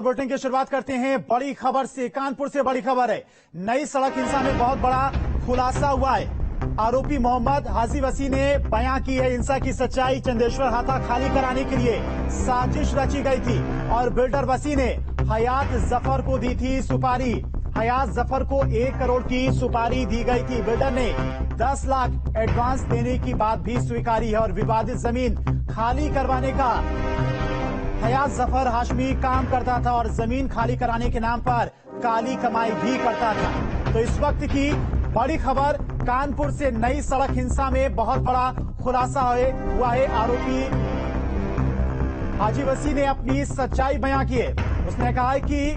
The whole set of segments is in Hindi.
बुलेटिन की शुरुआत करते हैं बड़ी खबर से। कानपुर से बड़ी खबर है। नई सड़क हिंसा में बहुत बड़ा खुलासा हुआ है। आरोपी मोहम्मद हाजी वसी ने बयां की है हिंसा की सच्चाई। चंदेश्वर हाथा खाली कराने के लिए साजिश रची गई थी और बिल्डर वसी ने हयात जफर को दी थी सुपारी। हयात जफर को 1 करोड़ की सुपारी दी गई थी। बिल्डर ने 10 लाख एडवांस देने की बात भी स्वीकारी है और विवादित जमीन खाली करवाने का हयात जफर हाशमी काम करता था और जमीन खाली कराने के नाम पर काली कमाई भी करता था। तो इस वक्त की बड़ी खबर कानपुर से। नई सड़क हिंसा में बहुत बड़ा खुलासा हुआ है। आरोपी हाजी वसी ने अपनी सच्चाई बयां की है। उसने कहा है कि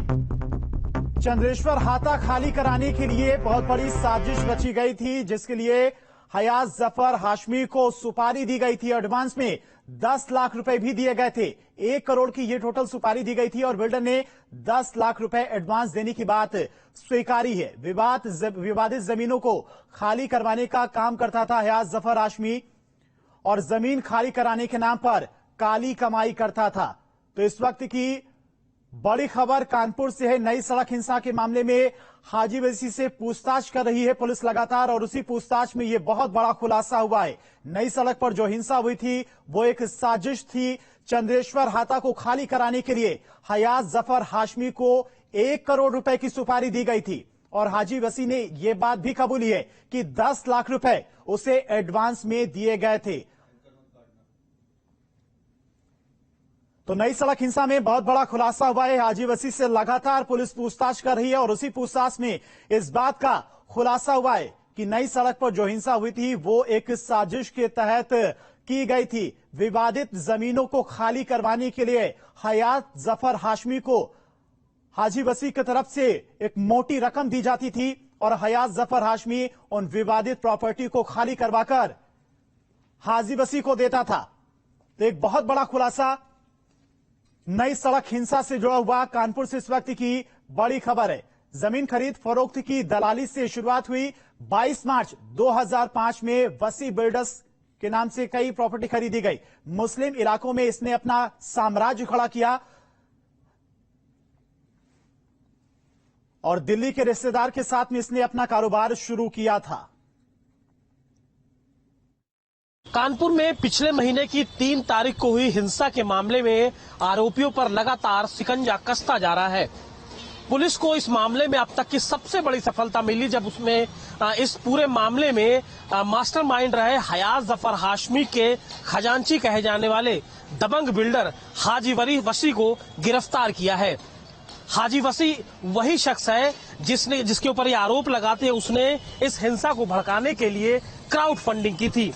चंद्रेश्वर हाथा खाली कराने के लिए बहुत बड़ी साजिश रची गई थी, जिसके लिए हयात जफर हाशमी को सुपारी दी गई थी। एडवांस में 10 लाख रुपए भी दिए गए थे। 1 करोड़ की ये टोटल सुपारी दी गई थी और बिल्डर ने 10 लाख रुपए एडवांस देने की बात स्वीकारी है। विवादित जमीनों को खाली करवाने का काम करता था हयात जफर हाशमी और जमीन खाली कराने के नाम पर काली कमाई करता था। तो इस वक्त की बड़ी खबर कानपुर से है। नई सड़क हिंसा के मामले में हाजी वसी से पूछताछ कर रही है पुलिस लगातार और उसी पूछताछ में यह बहुत बड़ा खुलासा हुआ है। नई सड़क पर जो हिंसा हुई थी वो एक साजिश थी। चंद्रेश्वर हाथा को खाली कराने के लिए हयात जफर हाशमी को 1 करोड़ रुपए की सुपारी दी गई थी और हाजी वसी ने यह बात भी कबूली है कि 10 लाख रुपए उसे एडवांस में दिए गए थे। तो नई सड़क हिंसा में बहुत बड़ा खुलासा हुआ है। हाजी वसी से लगातार पुलिस पूछताछ कर रही है और उसी पूछताछ में इस बात का खुलासा हुआ है कि नई सड़क पर जो हिंसा हुई थी वो एक साजिश के तहत की गई थी। विवादित जमीनों को खाली करवाने के लिए हयात जफर हाशमी को हाजी वसी की तरफ से एक मोटी रकम दी जाती थी और हयात जफर हाशमी उन विवादित प्रॉपर्टी को खाली करवाकर हाजी वसी को देता था। तो एक बहुत बड़ा खुलासा नई सड़क हिंसा से जुड़ा हुआ कानपुर से इस वक्त की बड़ी खबर है। जमीन खरीद फरोख्त की दलाली से शुरुआत हुई। 22 मार्च 2005 में वसी बिल्डर्स के नाम से कई प्रॉपर्टी खरीदी गई। मुस्लिम इलाकों में इसने अपना साम्राज्य खड़ा किया और दिल्ली के रिश्तेदार के साथ में इसने अपना कारोबार शुरू किया था। कानपुर में पिछले महीने की 3 तारीख को हुई हिंसा के मामले में आरोपियों पर लगातार शिकंजा कसता जा रहा है। पुलिस को इस मामले में अब तक की सबसे बड़ी सफलता मिली जब उसमें इस पूरे मामले में मास्टरमाइंड रहे हयात जफर हाशमी के खजांची कहे जाने वाले दबंग बिल्डर हाजी वसी को गिरफ्तार किया है। हाजी वसी वही शख्स है जिसके ऊपर ये आरोप लगाते उसने इस हिंसा को भड़काने के लिए क्राउड फंडिंग की थी।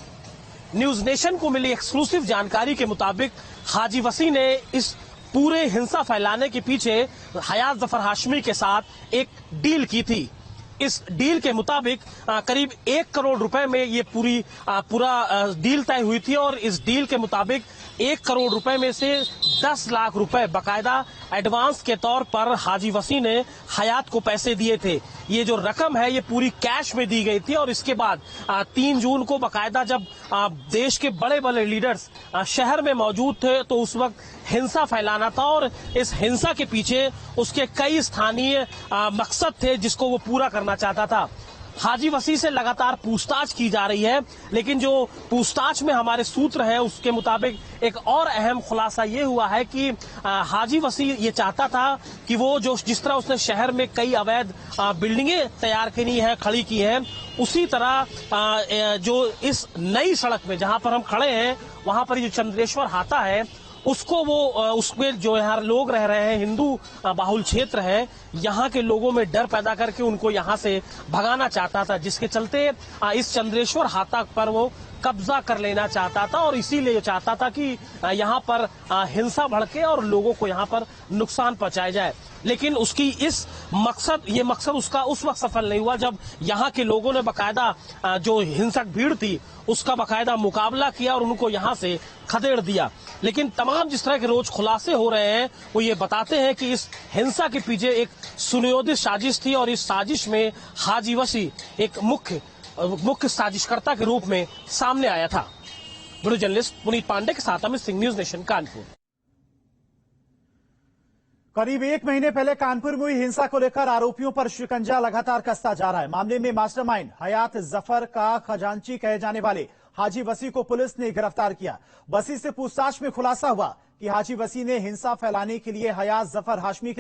न्यूज नेशन को मिली एक्सक्लूसिव जानकारी के मुताबिक हाजी वसी ने इस पूरे हिंसा फैलाने के पीछे हयात जफर हाशमी के साथ एक डील की थी। इस डील के मुताबिक करीब 1 करोड़ रुपए में ये पूरा डील तय हुई थी और इस डील के मुताबिक 1 करोड़ रुपए में से 10 लाख रुपए बकायदा एडवांस के तौर पर हाजी वसी ने हयात को पैसे दिए थे। ये जो रकम है ये पूरी कैश में दी गई थी और इसके बाद 3 जून को बकायदा जब देश के बड़े बड़े लीडर्स शहर में मौजूद थे तो उस वक्त हिंसा फैलाना था और इस हिंसा के पीछे उसके कई स्थानीय मकसद थे जिसको वो पूरा करना चाहता था। हाजी वसी से लगातार पूछताछ की जा रही है, लेकिन जो पूछताछ में हमारे सूत्र हैं उसके मुताबिक एक और अहम खुलासा ये हुआ है कि हाजी वसी ये चाहता था कि वो जिस तरह उसने शहर में कई अवैध बिल्डिंगें तैयार करी हैं, खड़ी की हैं, उसी तरह जो इस नई सड़क में जहां पर हम खड़े हैं वहां पर जो चंद्रेश्वर हाथा है उसको वो उसमें जो यहाँ लोग रह रहे हैं, हिंदू बाहुल क्षेत्र है, यहाँ के लोगों में डर पैदा करके उनको यहाँ से भगाना चाहता था, जिसके चलते इस चंद्रेश्वर हाथा पर वो कब्जा कर लेना चाहता था और इसीलिए चाहता था कि यहाँ पर हिंसा भड़के और लोगों को यहाँ पर नुकसान पहुंचाया जाए। लेकिन उसकी ये मकसद उसका उस वक्त सफल नहीं हुआ जब यहाँ के लोगों ने बकायदा जो हिंसक भीड़ थी उसका बकायदा मुकाबला किया और उनको यहाँ से खदेड़ दिया। लेकिन तमाम जिस तरह के रोज खुलासे हो रहे हैं वो ये बताते हैं कि इस हिंसा के पीछे एक सुनियोजित साजिश थी और इस साजिश में हाजी वसी एक मुख्य साजिशकर्ता के रूप में सामने आया था। वीडियो जर्नलिस्ट पुनीत पांडे के साथ अमित सिंह, न्यूज नेशन, कानपुर। करीब एक महीने पहले कानपुर में हुई हिंसा को लेकर आरोपियों पर शिकंजा लगातार कसता जा रहा है। मामले में मास्टरमाइंड हयात जफर का खजांची कहे जाने वाले हाजी वसी को पुलिस ने गिरफ्तार किया। वसी से पूछताछ में खुलासा हुआ कि हाजी वसी ने हिंसा फैलाने के लिए हयात जफर हाशमी के